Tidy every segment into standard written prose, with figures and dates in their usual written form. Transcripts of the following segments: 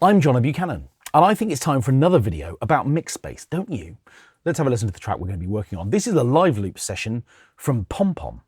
I'm John Buchanan, and I think it's time for another video about mix space, don't you? Let's have a listen to the track we're going to be working on. This is a live loop session from Pom Pom.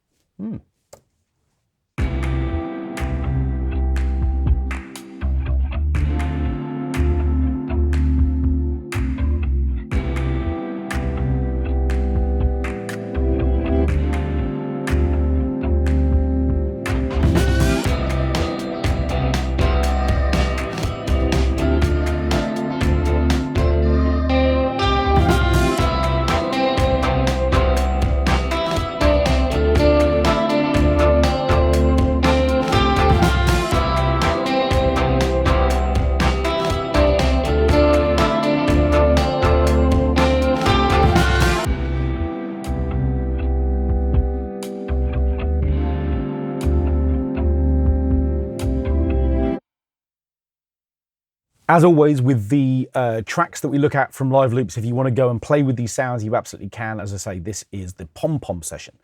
As always, with the tracks that we look at from live loops, if you want to go and play with these sounds, you absolutely can. As I say, this is the Pom Pom session,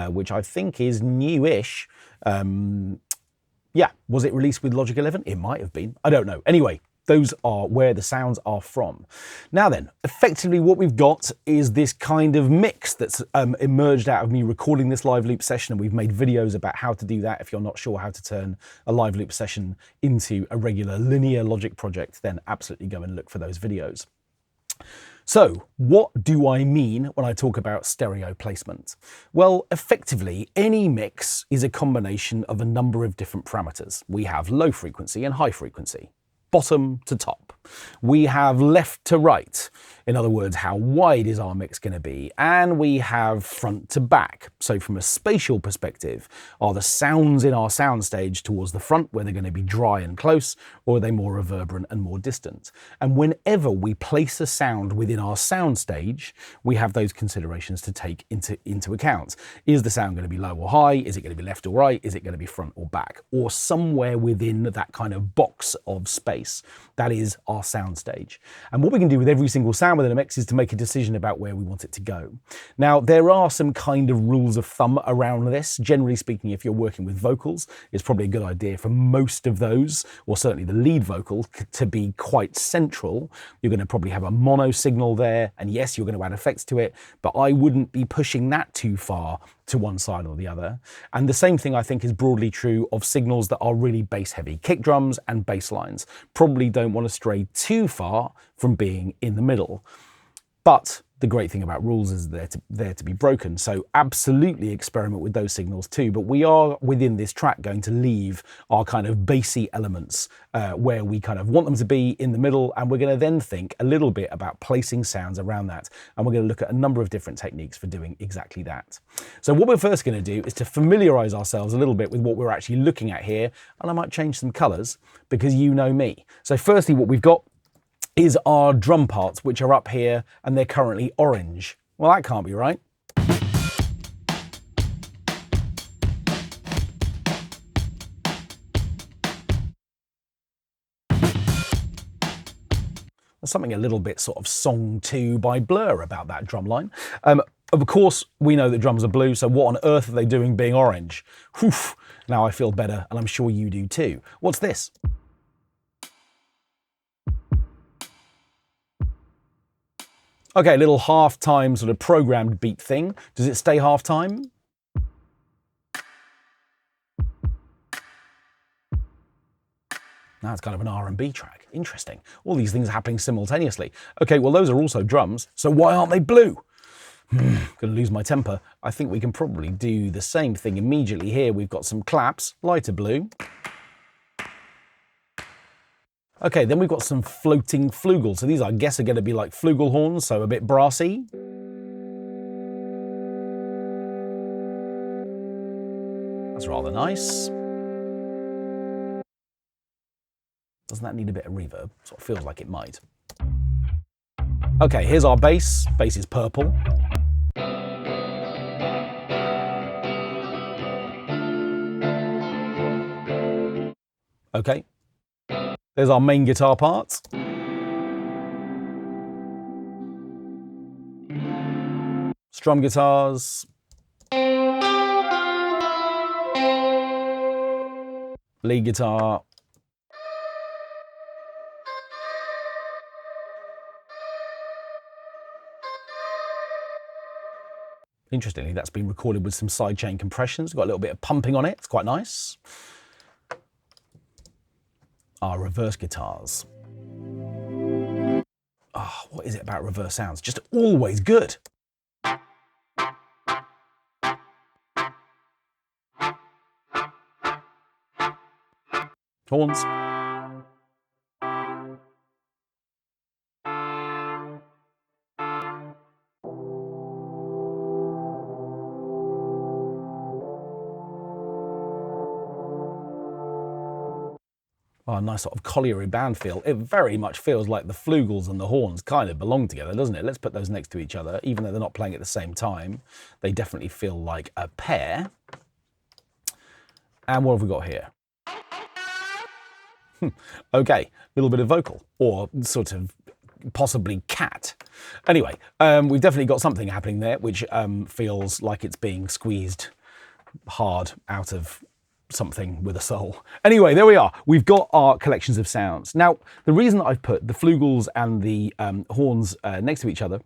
which I think is newish. Yeah, was it released with Logic 11? It might have been. I don't know. Anyway, those are where the sounds are from. Now then, effectively what we've got is this kind of mix that's emerged out of me recording this live loop session, and we've made videos about how to do that. If you're not sure how to turn a live loop session into a regular linear Logic project, then absolutely go and look for those videos. So what do I mean when I talk about stereo placement? Well, effectively, any mix is a combination of a number of different parameters. We have low frequency and high frequency, bottom to top. We have left to right, in other words, how wide is our mix going to be, and we have front to back. So from a spatial perspective, are the sounds in our soundstage towards the front where they're going to be dry and close, or are they more reverberant and more distant? And whenever we place a sound within our soundstage, we have those considerations to take into account. Is the sound going to be low or high? Is it going to be left or right? Is it going to be front or back? Or somewhere within that kind of box of space. That is our soundstage. And what we can do with every single sound within a mix is to make a decision about where we want it to go. Now, there are some kind of rules of thumb around this. Generally speaking, if you're working with vocals, it's probably a good idea for most of those, or certainly the lead vocal, to be quite central. You're going to probably have a mono signal there, and yes, you're going to add effects to it, but I wouldn't be pushing that too far to one side or the other. And the same thing I think is broadly true of signals that are really bass heavy. Kick drums and bass lines probably don't want to stray too far from being in the middle. But the great thing about rules is they're there to be broken. So absolutely experiment with those signals too. But we are within this track going to leave our kind of bassy elements where we kind of want them to be in the middle. And we're going to then think a little bit about placing sounds around that. And we're going to look at a number of different techniques for doing exactly that. So what we're first going to do is to familiarize ourselves a little bit with what we're actually looking at here. And I might change some colors because you know me. So firstly, what we've got is our drum parts, which are up here, and they're currently orange. Well, that can't be right. There's something a little bit sort of Song 2 by Blur about that drum line. Of course, we know that drums are blue, so what on earth are they doing being orange? Whew, now I feel better, and I'm sure you do too. What's this? Okay, a little half-time sort of programmed beat thing. Does it stay half-time? Now it's kind of an R&B track. Interesting. All these things are happening simultaneously. Okay, well, those are also drums, so why aren't they blue? Gonna lose my temper. I think we can probably do the same thing immediately here. We've got some claps, lighter blue. Okay, then we've got some floating flugels. So these, I guess, are going to be like flugelhorns, so a bit brassy. That's rather nice. Doesn't that need a bit of reverb? Sort of feels like it might. Okay, here's our bass. Bass is purple. Okay. There's our main guitar parts. Strum guitars. Lead guitar. Interestingly, that's been recorded with some sidechain compressions. We've got a little bit of pumping on it. It's quite nice. Our reverse guitars. Ah, what is it about reverse sounds? Just always good. Horns. Oh, a nice sort of colliery band feel. It very much feels like the flugels and the horns kind of belong together, doesn't it? Let's put those next to each other. Even though they're not playing at the same time, they definitely feel like a pair. And what have we got here? Okay, a little bit of vocal, or sort of possibly cat. Anyway, we've definitely got something happening there, which feels like it's being squeezed hard out of something with a soul. Anyway, there we are. We've got our collections of sounds. Now, the reason that I've put the flugels and the horns next to each other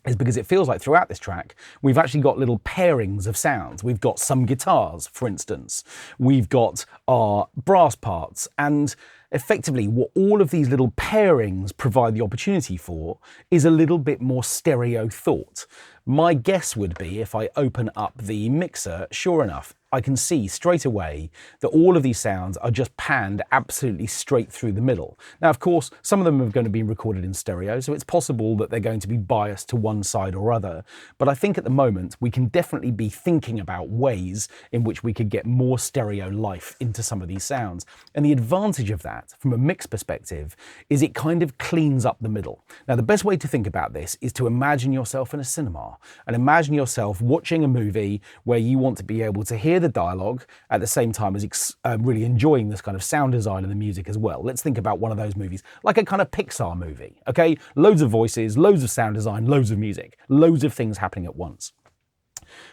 is because it feels like throughout this track, we've actually got little pairings of sounds. We've got some guitars, for instance. We've got our brass parts, and effectively what all of these little pairings provide the opportunity for is a little bit more stereo thought. My guess would be, if I open up the mixer, sure enough, I can see straight away that all of these sounds are just panned absolutely straight through the middle. Now, of course, some of them are going to be recorded in stereo, so it's possible that they're going to be biased to one side or other. But I think at the moment, we can definitely be thinking about ways in which we could get more stereo life into some of these sounds. And the advantage of that, from a mix perspective, is it kind of cleans up the middle. Now, the best way to think about this is to imagine yourself in a cinema, and imagine yourself watching a movie where you want to be able to hear the dialogue at the same time as really enjoying this kind of sound design and the music as well. Let's think about one of those movies, like a kind of Pixar movie, okay? Loads of voices, loads of sound design, loads of music, loads of things happening at once.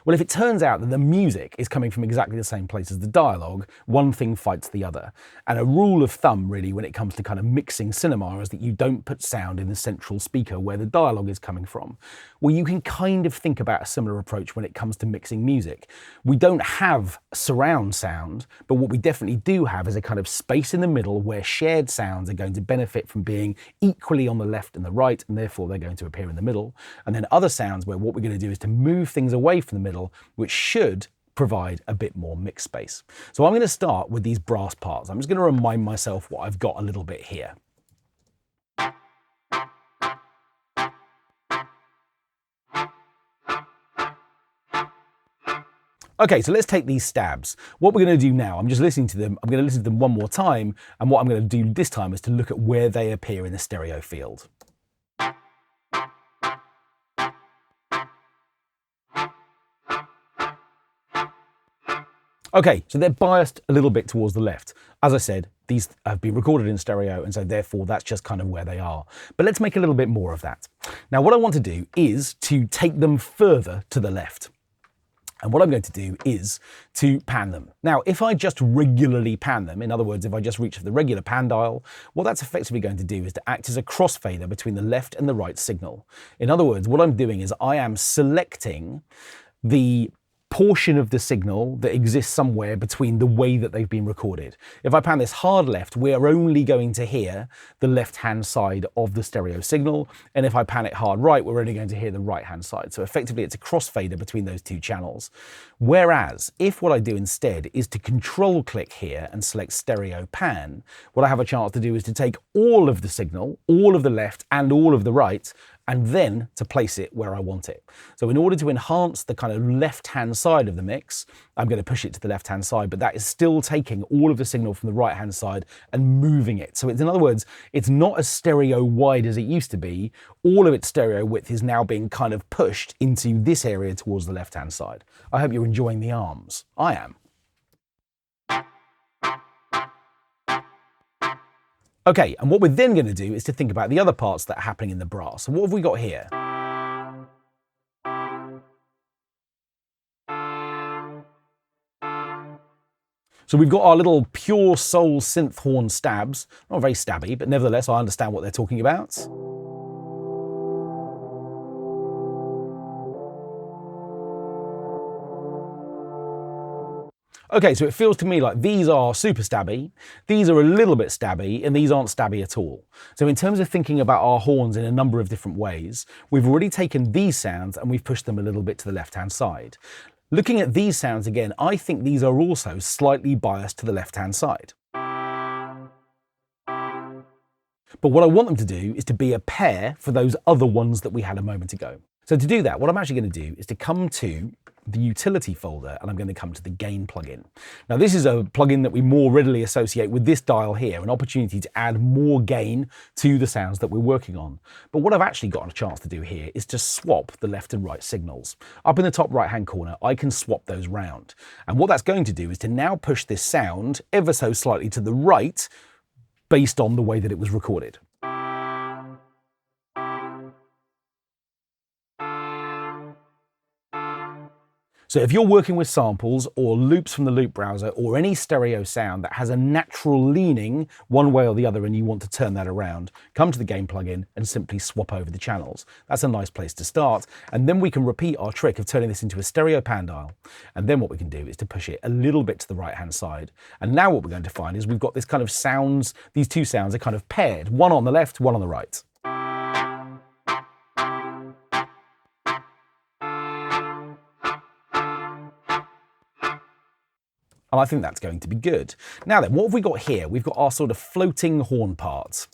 Well, if it turns out that the music is coming from exactly the same place as the dialogue, one thing fights the other. And a rule of thumb, really, when it comes to kind of mixing cinema is that you don't put sound in the central speaker where the dialogue is coming from. Well, you can kind of think about a similar approach when it comes to mixing music. We don't have surround sound, but what we definitely do have is a kind of space in the middle where shared sounds are going to benefit from being equally on the left and the right, and therefore they're going to appear in the middle. And then other sounds where what we're going to do is to move things away from the middle, which should provide a bit more mix space. So I'm going to start with these brass parts. I'm just going to remind myself what I've got a little bit here. Okay, so let's take these stabs. What we're going to do now, I'm just listening to them. I'm going to listen to them one more time, and what I'm going to do this time is to look at where they appear in the stereo field. Okay, so they're biased a little bit towards the left. As I said, these have been recorded in stereo, and so therefore that's just kind of where they are. But let's make a little bit more of that. Now, what I want to do is to take them further to the left. And what I'm going to do is to pan them. Now, if I just regularly pan them, in other words, if I just reach for the regular pan dial, what that's effectively going to do is to act as a crossfader between the left and the right signal. In other words, what I'm doing is I am selecting the portion of the signal that exists somewhere between the way that they've been recorded. If I pan this hard left, we're only going to hear the left-hand side of the stereo signal. And if I pan it hard right, we're only going to hear the right-hand side. So effectively, it's a crossfader between those two channels. Whereas, if what I do instead is to control click here and select stereo pan, what I have a chance to do is to take all of the signal, all of the left and all of the right, and then to place it where I want it. So in order to enhance the kind of left-hand side of the mix, I'm going to push it to the left-hand side, but that is still taking all of the signal from the right-hand side and moving it. So it's, in other words, it's not as stereo wide as it used to be. All of its stereo width is now being kind of pushed into this area towards the left-hand side. I hope you're enjoying the arms. I am. Okay, and what we're then going to do is to think about the other parts that are happening in the brass. So what have we got here? So we've got our little pure soul synth horn stabs. Not very stabby, but nevertheless, I understand what they're talking about. Okay, so it feels to me like these are super stabby, these are a little bit stabby, and these aren't stabby at all. So in terms of thinking about our horns in a number of different ways, we've already taken these sounds and we've pushed them a little bit to the left-hand side. Looking at these sounds again, I think these are also slightly biased to the left-hand side. But what I want them to do is to be a pair for those other ones that we had a moment ago. So to do that, what I'm actually going to do is to come to the utility folder, and I'm going to come to the gain plugin. Now this is a plugin that we more readily associate with this dial here, an opportunity to add more gain to the sounds that we're working on. But what I've actually got a chance to do here is to swap the left and right signals. Up in the top right hand corner, I can swap those round. And what that's going to do is to now push this sound ever so slightly to the right based on the way that it was recorded. So if you're working with samples or loops from the loop browser or any stereo sound that has a natural leaning one way or the other and you want to turn that around, come to the gain plugin and simply swap over the channels. That's a nice place to start. And then we can repeat our trick of turning this into a stereo pan dial. And then what we can do is to push it a little bit to the right hand side. And now what we're going to find is we've got this kind of sounds, these two sounds are kind of paired, one on the left, one on the right. And I think that's going to be good. Now then, what have we got here? We've got our sort of floating horn parts.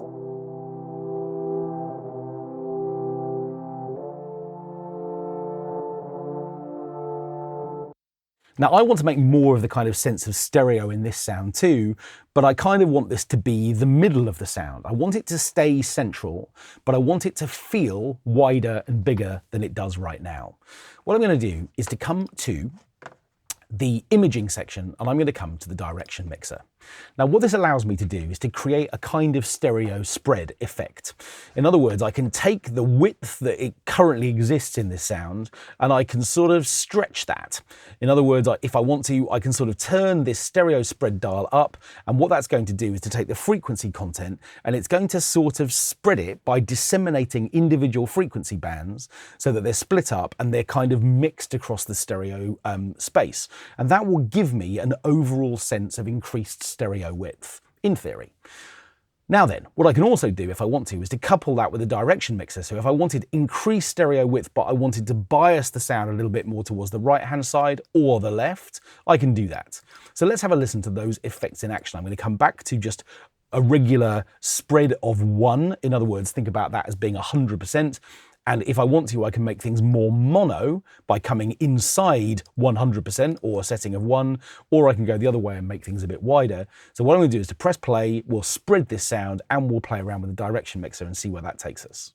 Now I want to make more of the kind of sense of stereo in this sound too, but I kind of want this to be the middle of the sound. I want it to stay central, but I want it to feel wider and bigger than it does right now. What I'm going to do is to come to the imaging section, and I'm going to come to the direction mixer. Now what this allows me to do is to create a kind of stereo spread effect. In other words, I can take the width that it currently exists in this sound and I can sort of stretch that. In other words, if I want to, I can sort of turn this stereo spread dial up, and what that's going to do is to take the frequency content and it's going to sort of spread it by disseminating individual frequency bands so that they're split up and they're kind of mixed across the stereo space. And that will give me an overall sense of increased stereo width, in theory. Now then, what I can also do if I want to is to couple that with a direction mixer. So if I wanted increased stereo width, but I wanted to bias the sound a little bit more towards the right-hand side or the left, I can do that. So let's have a listen to those effects in action. I'm going to come back to just a regular spread of 1. In other words, think about that as being 100%. And if I want to, I can make things more mono by coming inside 100% or a setting of 1, or I can go the other way and make things a bit wider. So what I'm going to do is to press play, we'll spread this sound, and we'll play around with the direction mixer and see where that takes us.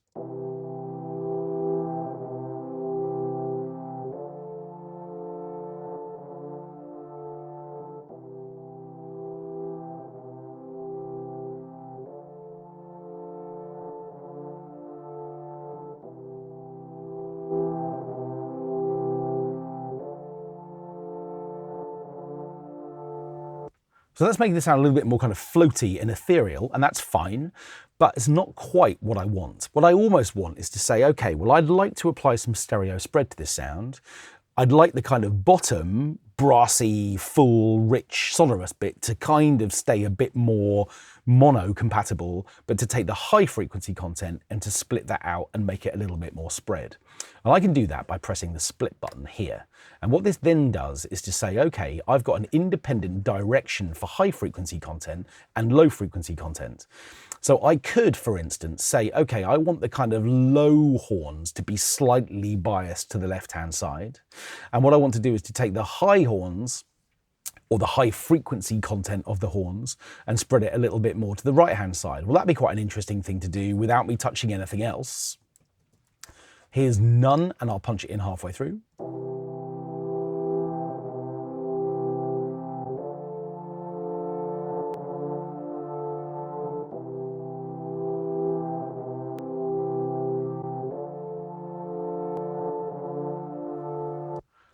So let's make this sound a little bit more kind of floaty and ethereal, and that's fine, but it's not quite what I want. What I almost want is to say, okay, well, I'd like to apply some stereo spread to this sound. I'd like the kind of bottom, brassy, full, rich, sonorous bit to kind of stay a bit more mono compatible, but to take the high frequency content and to split that out and make it a little bit more spread. And I can do that by pressing the split button here. And what this then does is to say, okay, I've got an independent direction for high frequency content and low frequency content. So I could, for instance, say, okay, I want the kind of low horns to be slightly biased to the left-hand side. And what I want to do is to take the high horns, or the high frequency content of the horns, and spread it a little bit more to the right-hand side. Well, that'd be quite an interesting thing to do without me touching anything else. Here's none, and I'll punch it in halfway through.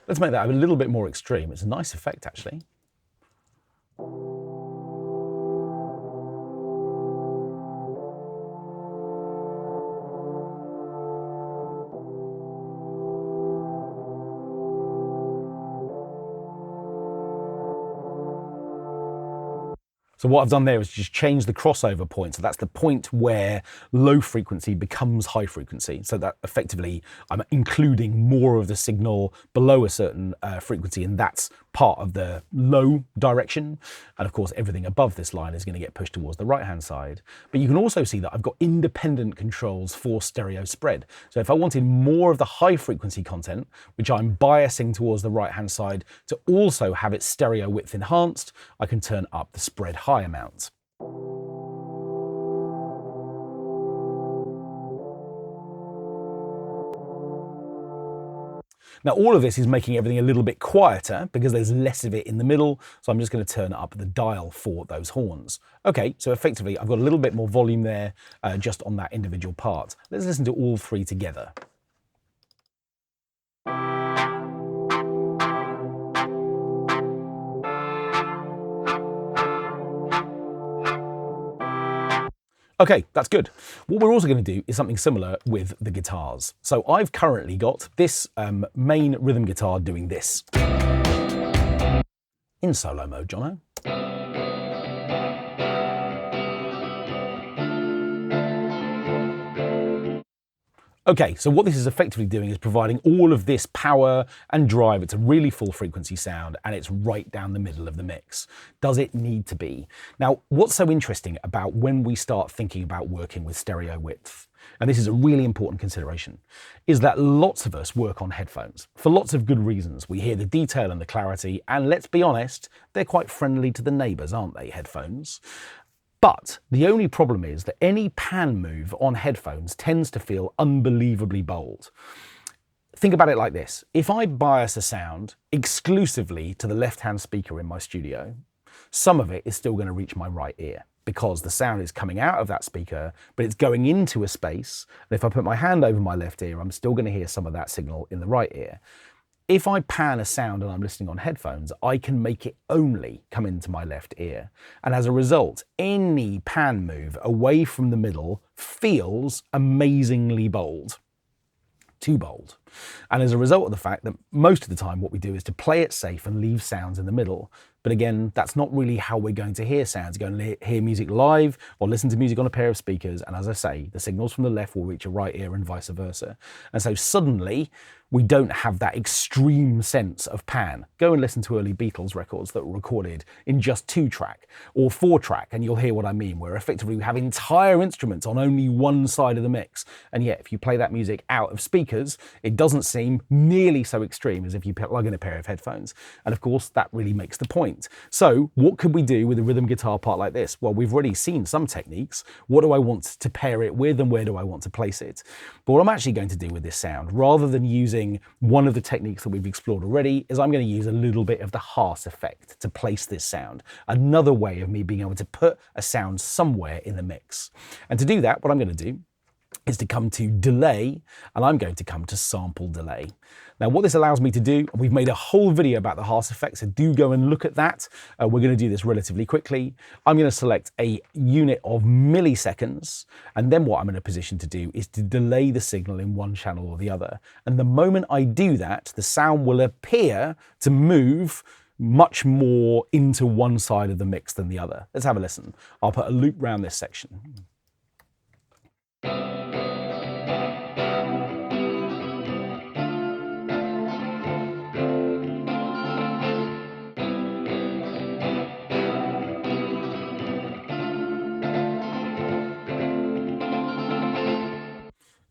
Let's make that a little bit more extreme. It's a nice effect, actually. So what I've done there is just change the crossover point. So that's the point where low frequency becomes high frequency. So that effectively I'm including more of the signal below a certain frequency, and that's part of the low direction. And of course, everything above this line is going to get pushed towards the right-hand side. But you can also see that I've got independent controls for stereo spread. So if I wanted more of the high frequency content, which I'm biasing towards the right-hand side, to also have its stereo width enhanced, I can turn up the spread high amount. Now, all of this is making everything a little bit quieter because there's less of it in the middle. So I'm just going to turn up the dial for those horns. Okay, so effectively I've got a little bit more volume there just on that individual part. Let's listen to all three together. Okay, that's good. What we're also going to do is something similar with the guitars. So I've currently got this main rhythm guitar doing this. In solo mode, Jono. Okay, so what this is effectively doing is providing all of this power and drive. It's a really full frequency sound and it's right down the middle of the mix. Does it need to be? Now, what's so interesting about when we start thinking about working with stereo width, and this is a really important consideration, is that lots of us work on headphones for lots of good reasons. We hear the detail and the clarity, and let's be honest, they're quite friendly to the neighbors, aren't they, headphones? But the only problem is that any pan move on headphones tends to feel unbelievably bold. Think about it like this. If I bias a sound exclusively to the left-hand speaker in my studio, some of it is still going to reach my right ear because the sound is coming out of that speaker, but it's going into a space. And if I put my hand over my left ear, I'm still going to hear some of that signal in the right ear. If I pan a sound and I'm listening on headphones, I can make it only come into my left ear. And as a result, any pan move away from the middle feels amazingly bold. Too bold. And as a result of the fact that most of the time what we do is to play it safe and leave sounds in the middle. But again, that's not really how we're going to hear sounds. You're going to hear music live or listen to music on a pair of speakers. And as I say, the signals from the left will reach your right ear and vice versa. And so suddenly we don't have that extreme sense of pan. Go and listen to early Beatles records that were recorded in just 2-track or 4-track, and you'll hear what I mean, where effectively we have entire instruments on only one side of the mix. And yet, if you play that music out of speakers, it doesn't seem nearly so extreme as if you plug in a pair of headphones. And of course, that really makes the point. So what could we do with a rhythm guitar part like this? Well, we've already seen some techniques. What do I want to pair it with and where do I want to place it? But what I'm actually going to do with this sound, rather than using one of the techniques that we've explored already, is I'm going to use a little bit of the Haas effect to place this sound. Another way of me being able to put a sound somewhere in the mix. And to do that, what I'm going to do is to come to delay, and I'm going to come to sample delay. Now, what this allows me to do, we've made a whole video about the Haas effect, so do go and look at that. We're going to do this relatively quickly. I'm going to select a unit of milliseconds, and then what I'm in a position to do is to delay the signal in one channel or the other. And the moment I do that, the sound will appear to move much more into one side of the mix than the other. Let's have a listen. I'll put a loop around this section.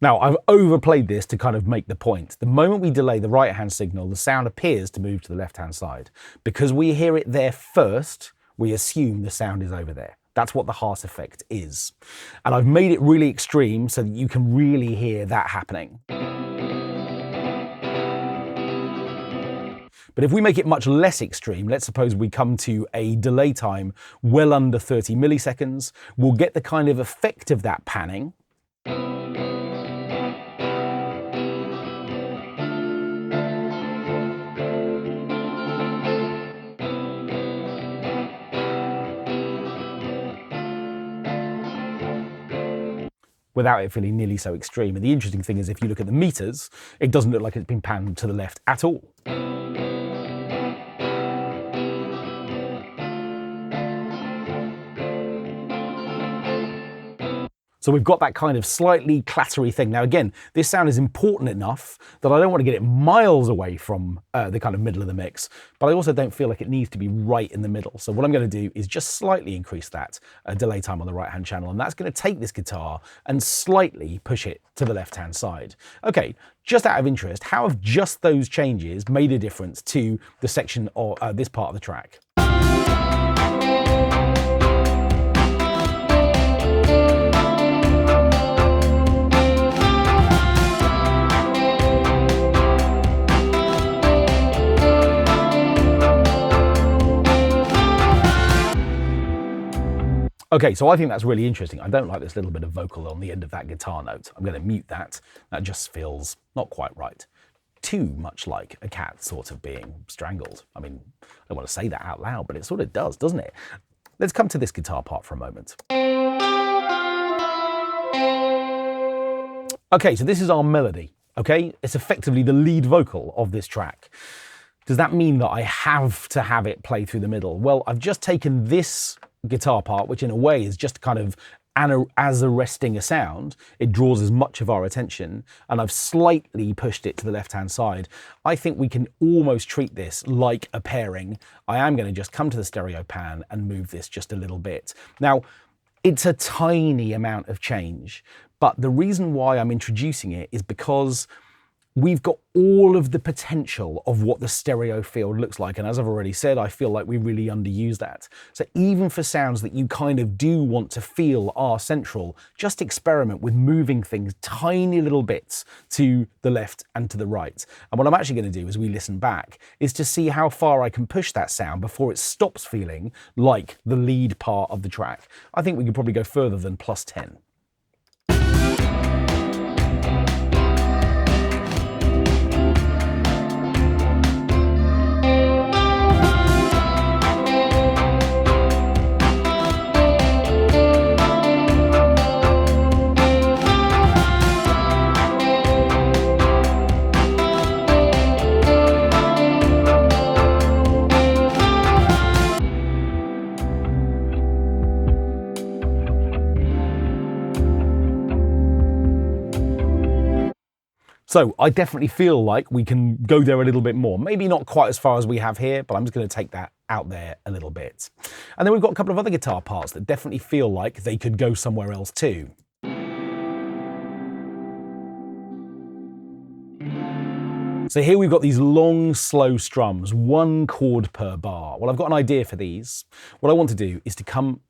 Now, I've overplayed this to kind of make the point. The moment we delay the right-hand signal, the sound appears to move to the left-hand side. Because we hear it there first, we assume the sound is over there. That's what the Haas effect is. And I've made it really extreme so that you can really hear that happening. But if we make it much less extreme, let's suppose we come to a delay time well under 30 milliseconds, we'll get the kind of effect of that panning. Without it feeling nearly so extreme. And the interesting thing is, if you look at the meters, it doesn't look like it's been panned to the left at all. So we've got that kind of slightly clattery thing. Now again, this sound is important enough that I don't want to get it miles away from the kind of middle of the mix, but I also don't feel like it needs to be right in the middle. So what I'm going to do is just slightly increase that delay time on the right-hand channel, and that's going to take this guitar and slightly push it to the left-hand side. Okay, just out of interest, how have just those changes made a difference to the section or this part of the track? Okay, so I think that's really interesting. I don't like this little bit of vocal on the end of that guitar note. I'm going to mute that. That just feels not quite right. Too much like a cat sort of being strangled. I mean, I don't want to say that out loud, but it sort of does, doesn't it? Let's come to this guitar part for a moment. Okay, so this is our melody, okay? It's effectively the lead vocal of this track. Does that mean that I have to have it play through the middle? Well, I've just taken this guitar part, which in a way is just kind of as arresting a sound. It draws as much of our attention, and I've slightly pushed it to the left-hand side. I think we can almost treat this like a pairing. I am going to just come to the stereo pan and move this just a little bit. Now, it's a tiny amount of change, but the reason why I'm introducing it is because we've got all of the potential of what the stereo field looks like. And as I've already said, I feel like we really underuse that. So even for sounds that you kind of do want to feel are central, just experiment with moving things tiny little bits to the left and to the right. And what I'm actually going to do as we listen back is to see how far I can push that sound before it stops feeling like the lead part of the track. I think we could probably go further than +10. So I definitely feel like we can go there a little bit more. Maybe not quite as far as we have here, but I'm just going to take that out there a little bit. And then we've got a couple of other guitar parts that definitely feel like they could go somewhere else too. So here we've got these long, slow strums, 1 chord per bar. Well, I've got an idea for these. What I want to do is to come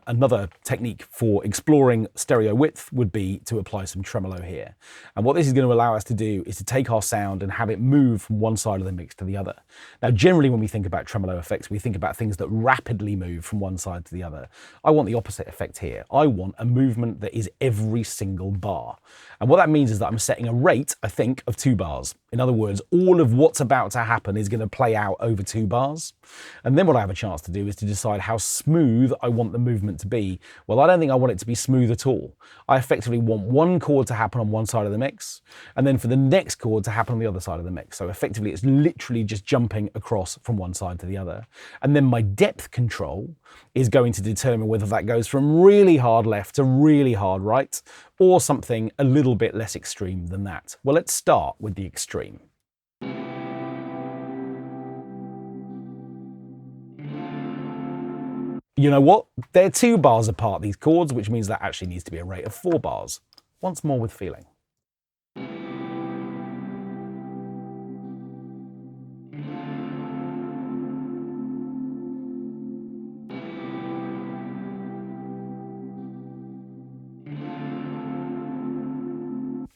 another technique for exploring stereo width would be to apply some tremolo here. And what this is going to allow us to do is to take our sound and have it move from one side of the mix to the other. Now, generally when we think about tremolo effects, we think about things that rapidly move from one side to the other. I want the opposite effect here. I want a movement that is every single bar. And what that means is that I'm setting a rate, I think, of 2 bars. In other words, all of what's about to happen is going to play out over 2 bars. And then what I have a chance to do is to decide how smooth I want the movement to be. Well, I don't think I want it to be smooth at all. I effectively want 1 chord to happen on one side of the mix, and then for the next chord to happen on the other side of the mix. So effectively, it's literally just jumping across from one side to the other. And then my depth control is going to determine whether that goes from really hard left to really hard right, or something a little bit less extreme than that. Well, let's start with the extreme. You know what? They're 2 bars apart, these chords, which means that actually needs to be a rate of 4 bars. Once more with feeling.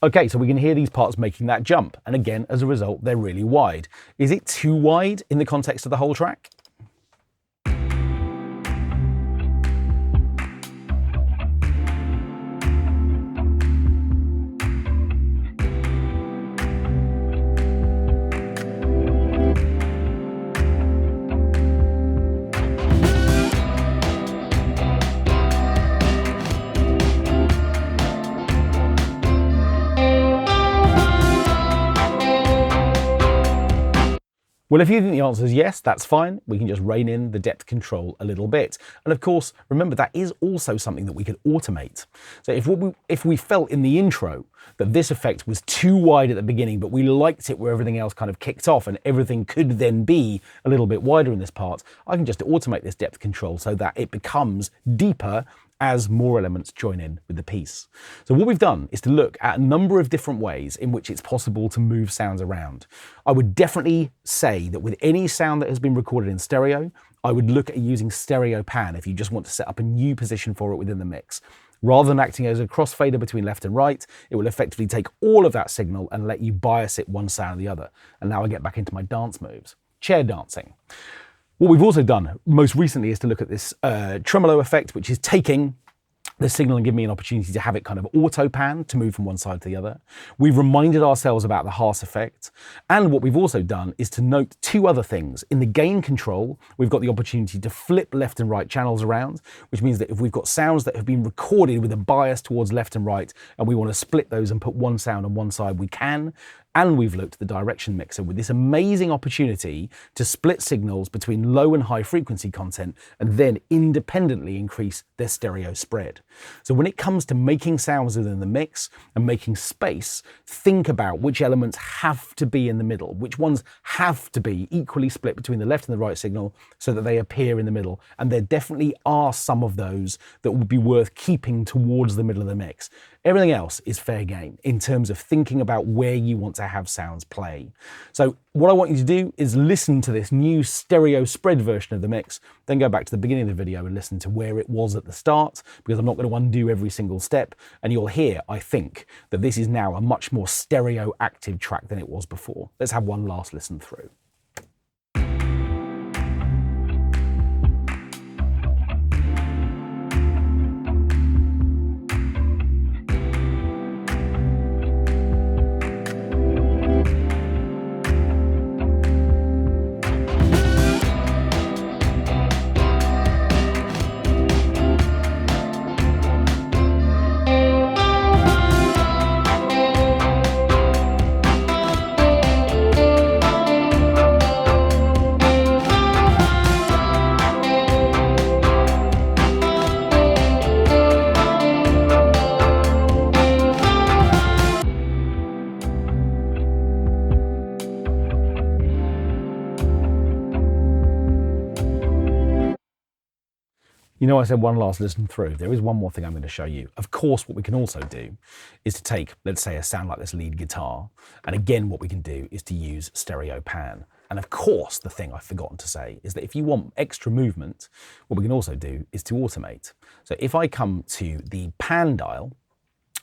Okay, so we can hear these parts making that jump. And again, as a result, they're really wide. Is it too wide in the context of the whole track? Well, if you think the answer is yes, that's fine. We can just rein in the depth control a little bit. And of course, remember that is also something that we could automate. So if we felt in the intro that this effect was too wide at the beginning, but we liked it where everything else kind of kicked off and everything could then be a little bit wider in this part, I can just automate this depth control so that it becomes deeper as more elements join in with the piece. So what we've done is to look at a number of different ways in which it's possible to move sounds around. I would definitely say that with any sound that has been recorded in stereo, I would look at using stereo pan if you just want to set up a new position for it within the mix. Rather than acting as a crossfader between left and right, it will effectively take all of that signal and let you bias it one sound or the other. And now I get back into my dance moves. Chair dancing. What we've also done most recently is to look at this tremolo effect, which is taking the signal and giving me an opportunity to have it kind of auto pan to move from one side to the other. We've reminded ourselves about the Haas effect. And what we've also done is to note two other things. In the gain control, we've got the opportunity to flip left and right channels around, which means that if we've got sounds that have been recorded with a bias towards left and right, and we want to split those and put one sound on one side, we can. And we've looked at the direction mixer with this amazing opportunity to split signals between low and high frequency content and then independently increase their stereo spread. So when it comes to making sounds within the mix and making space, think about which elements have to be in the middle, which ones have to be equally split between the left and the right signal so that they appear in the middle. And there definitely are some of those that would be worth keeping towards the middle of the mix. Everything else is fair game in terms of thinking about where you want to have sounds play. So what I want you to do is listen to this new stereo spread version of the mix, then go back to the beginning of the video and listen to where it was at the start, because I'm not going to undo every single step. And you'll hear, I think, that this is now a much more stereo active track than it was before. Let's have one last listen through. You know, I said one last listen through. There is one more thing I'm going to show you. Of course, what we can also do is to take, let's say, a sound like this lead guitar. And again, what we can do is to use stereo pan. And of course, the thing I've forgotten to say is that if you want extra movement, what we can also do is to automate. So if I come to the pan dial,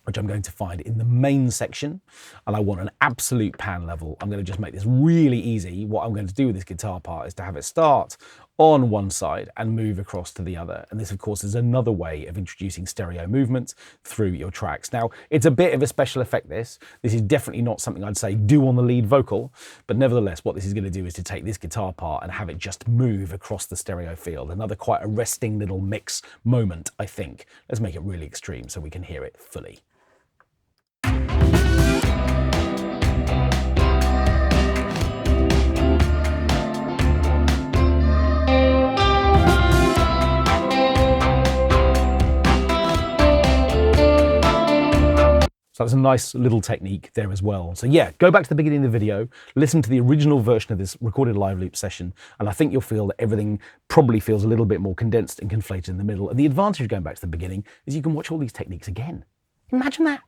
which I'm going to find in the main section, and I want an absolute pan level, I'm going to just make this really easy. What I'm going to do with this guitar part is to have it start on one side and move across to the other. And this, of course, is another way of introducing stereo movement through your tracks. Now, it's a bit of a special effect, this. This is definitely not something I'd say do on the lead vocal, but nevertheless, what this is going to do is to take this guitar part and have it just move across the stereo field. Another quite arresting little mix moment, I think. Let's make it really extreme so we can hear it fully. So that's a nice little technique there as well. So yeah, go back to the beginning of the video, listen to the original version of this recorded live loop session, and I think you'll feel that everything probably feels a little bit more condensed and conflated in the middle. And the advantage of going back to the beginning is you can watch all these techniques again. Imagine that.